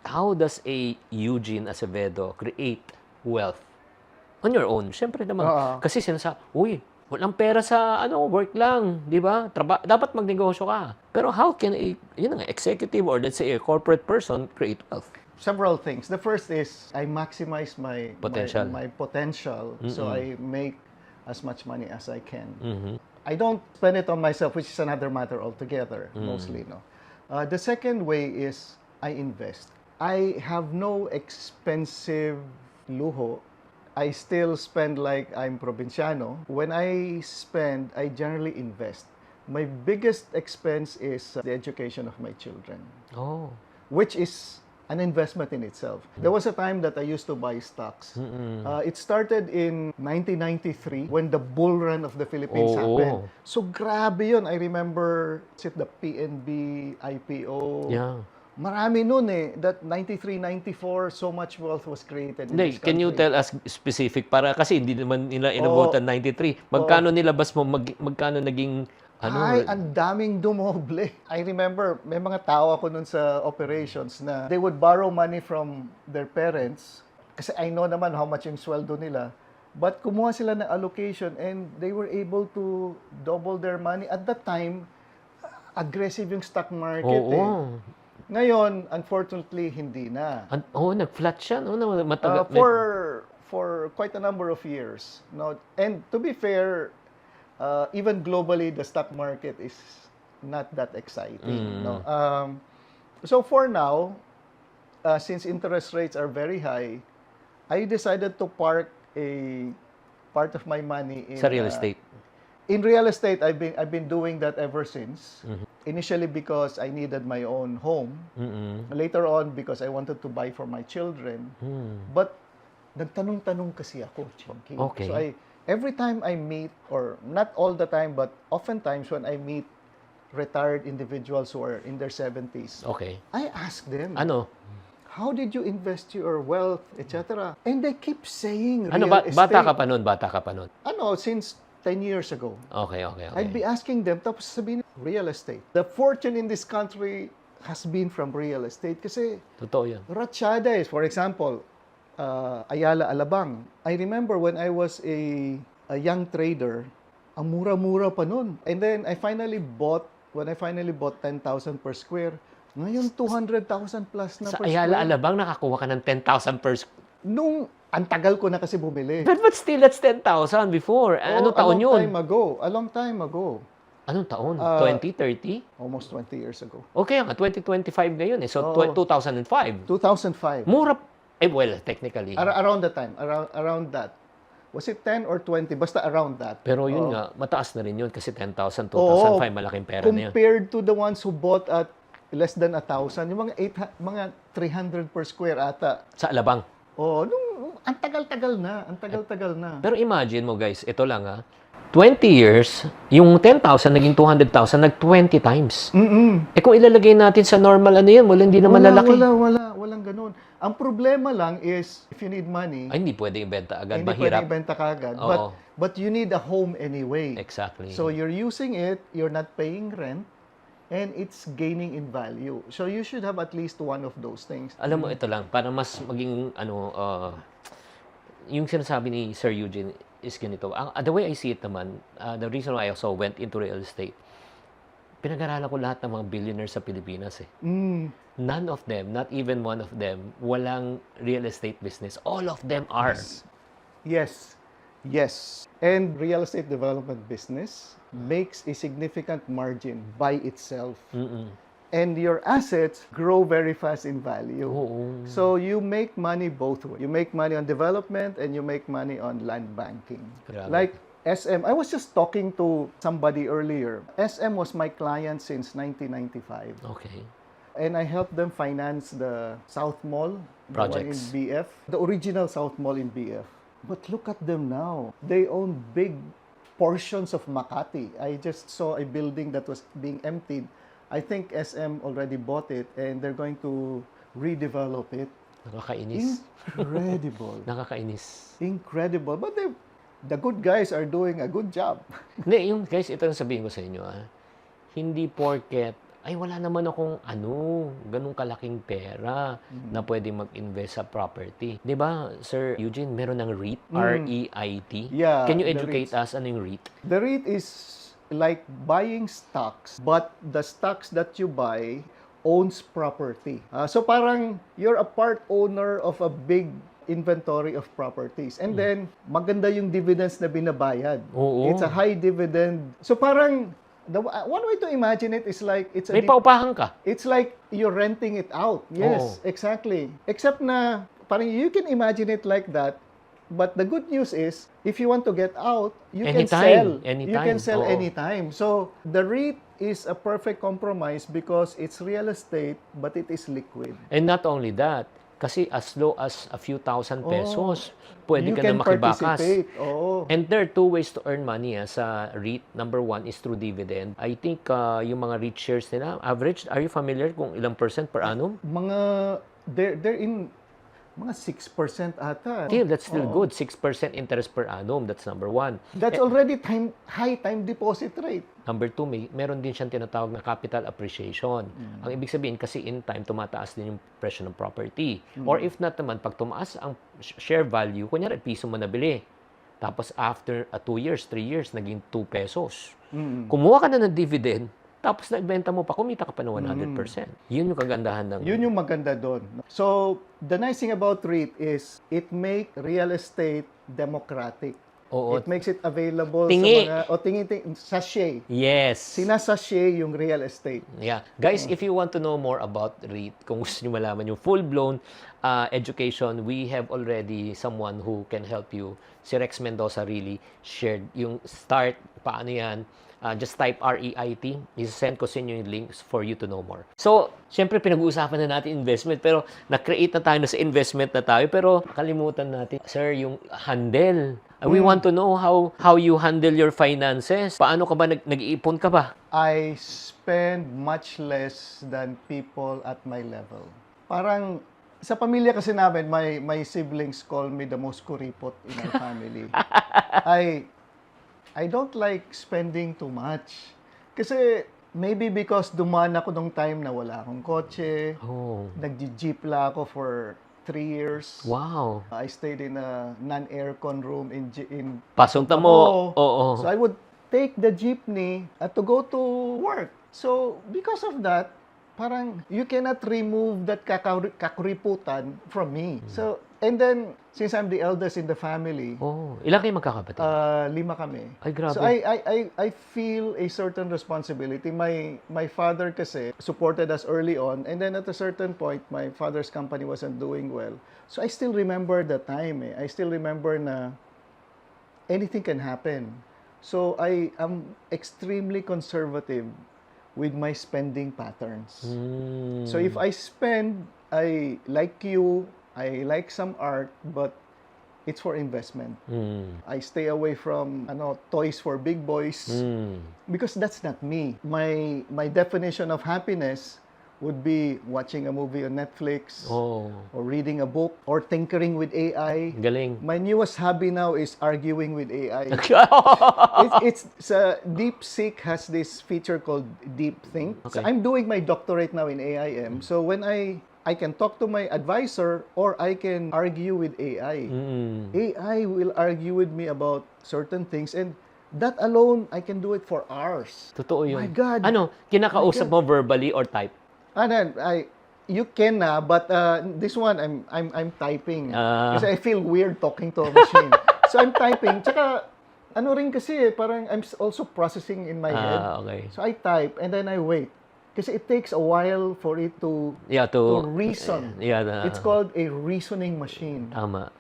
how does a Eugene Acevedo create wealth on your own? Siyempre naman, kasi uy, walang pera sa work lang, di ba? Dapat magnegosyo ka. Pero how can a executive or let's say a corporate person create wealth? Several things. The first is I maximize my Potential. my potential, so I make as much money as I can. I don't spend it on myself, which is another matter altogether, mostly. No. The second way is I invest. I have no expensive luho. I still spend like I'm provinciano. When I spend, I generally invest. My biggest expense is the education of my children, which is an investment in itself. There was a time that I used to buy stocks. It started in 1993 when the bull run of the Philippines happened. So grabe yun. I remember the PNB IPO. Yeah. Marami nun that 93, 94, so much wealth was created in this country. Can you tell us specific? Para kasi hindi naman nila inabutan 93. Magkano nilabas mo? Magkano naging Ay, ang daming dumoble. I remember, may mga tao ako nun sa operations na they would borrow money from their parents kasi I know naman how much yung sweldo nila. But kumuha sila ng allocation and they were able to double their money. At that time, aggressive yung stock market. Ngayon, unfortunately, hindi na. Nag-flat siya. For quite a number of years. No? And to be fair, even globally, the stock market is not that exciting. No? So for now, since interest rates are very high, I decided to park a part of my money in sa real estate. In real estate, I've been doing that ever since. Initially because I needed my own home. Later on because I wanted to buy for my children. But nagtanong-tanong kasi ako, Chinky. Okay. So every time I meet, or not all the time, but oftentimes when I meet retired individuals who are in their 70s, I ask them, how did you invest your wealth, etc.? And they keep saying real estate. Bata ka pa nun? Since 10 years ago. Okay. I'd be asking them, tapos sabihin, real estate. The fortune in this country has been from real estate kasi totoo yan. Ratchada is, for example, Ayala Alabang. I remember when I was a young trader, ang mura-mura pa nun. And then when I finally bought 10,000 per square, ngayon 200,000 plus na sa per Ayala square. Alabang, nakakuha ka ng 10,000 per square. Ang tagal ko na kasi bumili. But still, that's 10,000 before. Anong taon yun? A long time ago. Anong taon? 20, 30? Almost 20 years ago. Okay nga, 2025 ngayon eh. So, 2005. 2005. Mura. Well, technically. Around that time. Around that. Was it 10 or 20? Basta around that. Pero yun nga, mataas na rin yun kasi 10,000, 2005, malaking pera na yun. Compared to the ones who bought at less than 1,000, yung mga 300 per square ata. Sa Alabang. Ang tagal-tagal na. Pero imagine mo guys, ito lang 20 years, yung 10,000 naging 200,000, nag-20 times. Kung ilalagay natin sa normal hindi naman lalaki. Walang ganun. Ang problema lang is, if you need money, hindi pwede ibenta agad, hindi mahirap. pwede ibenta kagad. But you need a home anyway. Exactly. So you're using it, you're not paying rent, and it's gaining in value. So you should have at least one of those things. Alam mo, ito lang, para mas maging, yung sinasabi ni Sir Eugene is ganito. The way I see it naman, the reason why I also went into real estate, pinag-aralan ko lahat ng mga billionaires sa Pilipinas eh. None of them, not even one of them, walang real estate business. All of them are. Yes. And real estate development business makes a significant margin by itself. And your assets grow very fast in value. So you make money both ways. You make money on development and you make money on land banking. Grabe. Like SM, I was just talking to somebody earlier. SM was my client since 1995. Okay. And I helped them finance the South Mall, Projects. the one in BF, the original South Mall in BF. But look at them now. They own big portions of Makati. I just saw a building that was being emptied. I think SM already bought it and they're going to redevelop it. Nakakainis. Incredible. But the good guys are doing a good job. Hindi, guys, ito ang sabihin ko sa inyo. Hindi porket ay wala naman akong ganung kalaking pera na pwedeng mag-invest sa property. 'Di ba, Sir Eugene, meron ng REIT, R-E-I-T. Yeah, Can you the educate REITs. us ano yung REIT? The REIT is like buying stocks, but the stocks that you buy owns property. So parang you're a part owner of a big inventory of properties. And then, maganda yung dividends na binabayad. Oo. It's a high dividend. So parang, one way to imagine it is like, May paupahan ka. it's like you're renting it out. Yes, exactly. Except na, parang you can imagine it like that. But the good news is, if you want to get out, you can sell. Anytime. You can sell Oo. anytime. So, the REIT is a perfect compromise because it's real estate, but it is liquid. And not only that, kasi as low as a few thousand pesos, pwede You ka can na makibakas. participate. Oo. And there are two ways to earn money sa REIT. Number one is through dividend. I think yung mga REIT shares nila, average, are you familiar kung ilang percent per annum? Mga, they're in mga 6% ata. Still, that's still good. 6% interest per annum. That's number one. That's already high time deposit rate. Number two, meron din siyang tinatawag na capital appreciation. Ang ibig sabihin, kasi in time, tumataas din yung presyo ng property. Or if not naman, pag tumaas ang share value, kunyari, piso mo nabili. Tapos after 2 years, 3 years, naging 2 pesos. Kumuha ka na ng dividend, tapos nagbenta mo pa, kumita ka pa ng 100%. Yun yung kagandahan ng... Yun yung maganda doon. So, the nice thing about REIT is it make real estate democratic. Oo. It makes it available Tingi. sa mga... tingi, sachet. Yes. Sinasachet yung real estate. Yeah. Guys, if you want to know more about REIT, kung gusto nyo malaman yung full-blown education, we have already someone who can help you. Si Rex Mendoza really shared yung start, paano yan. Just type REIT. I-send ko sa inyo yung links for you to know more. So, syempre pinag-uusapan na natin investment, pero na-create na tayo na sa investment na tayo, pero kalimutan natin, sir, yung handle. We want to know how you handle your finances. Paano ka ba nag-iipon ka ba? I spend much less than people at my level. Parang, sa pamilya kasi namin, my siblings call me the most kuripot in our family. I don't like spending too much. Kasi maybe because dumaan ako nung time na wala akong kotse. Oh. Nag-jeep lang ako for 3 years. Wow. I stayed in a non-aircon room in Pasunta mo. Oo. So I would take the jeepney to go to work. So because of that, parang you cannot remove that kakuriputan from me. So, and then, since I'm the eldest in the family, Ilan kayo magkakapatid? 5 kami. Ay, grabe. So I feel a certain responsibility. My father kasi supported us early on, and then at a certain point, my father's company wasn't doing well. So I still remember the time. I still remember na anything can happen. So I am extremely conservative with my spending patterns. So if I spend, I like some art, but it's for investment. I stay away from toys for big boys because that's not me. My definition of happiness would be watching a movie on Netflix or reading a book or tinkering with AI. Galing. My newest hobby now is arguing with AI. it's DeepSeek has this feature called DeepThink. Okay. So I'm doing my doctorate now in AIM. So when I can talk to my advisor or I can argue with AI. AI will argue with me about certain things, and that alone, I can do it for hours. Totoo yun. My God. Kinakausap mo verbally or type? You can but this one I'm typing kasi I feel weird talking to a machine. So I'm typing. Tsaka rin kasi parang I'm also processing in my head. Okay. So I type and then I wait. Kasi it takes a while for it to reason. It's called a reasoning machine. Tama.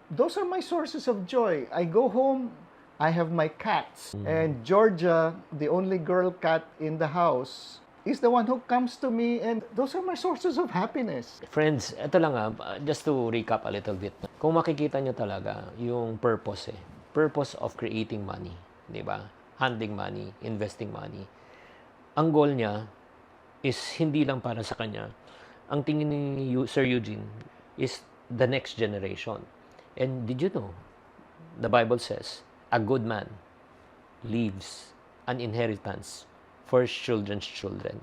Those are my sources of joy. I go home, I have my cats. And Georgia, the only girl cat in the house, is the one who comes to me, and those are my sources of happiness. Friends, ito lang just to recap a little bit. Kung makikita nyo talaga yung purpose purpose of creating money, di ba? Handling money, investing money. Ang goal niya is hindi lang para sa kanya. Ang tingin ni Sir Eugene is the next generation. And did you know, the Bible says, a good man leaves an inheritance for his children's children.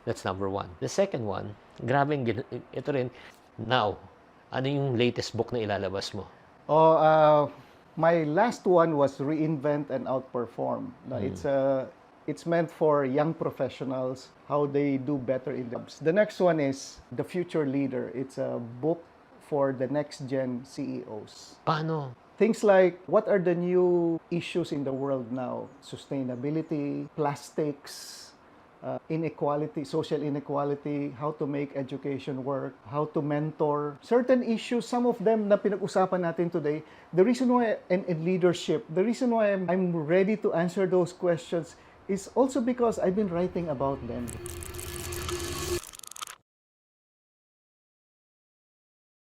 That's number one. The second one, ito rin, now, ano yung latest book na ilalabas mo? My last one was Reinvent and Outperform. It's meant for young professionals, how they do better in jobs. The next one is The Future Leader. It's a book for the next gen CEOs. Paano? Things like, what are the new issues in the world now? Sustainability, plastics, inequality, social inequality, how to make education work, how to mentor. Certain issues, some of them na pinag-usapan natin today, the reason why, and leadership, the reason why I'm ready to answer those questions is also because I've been writing about them.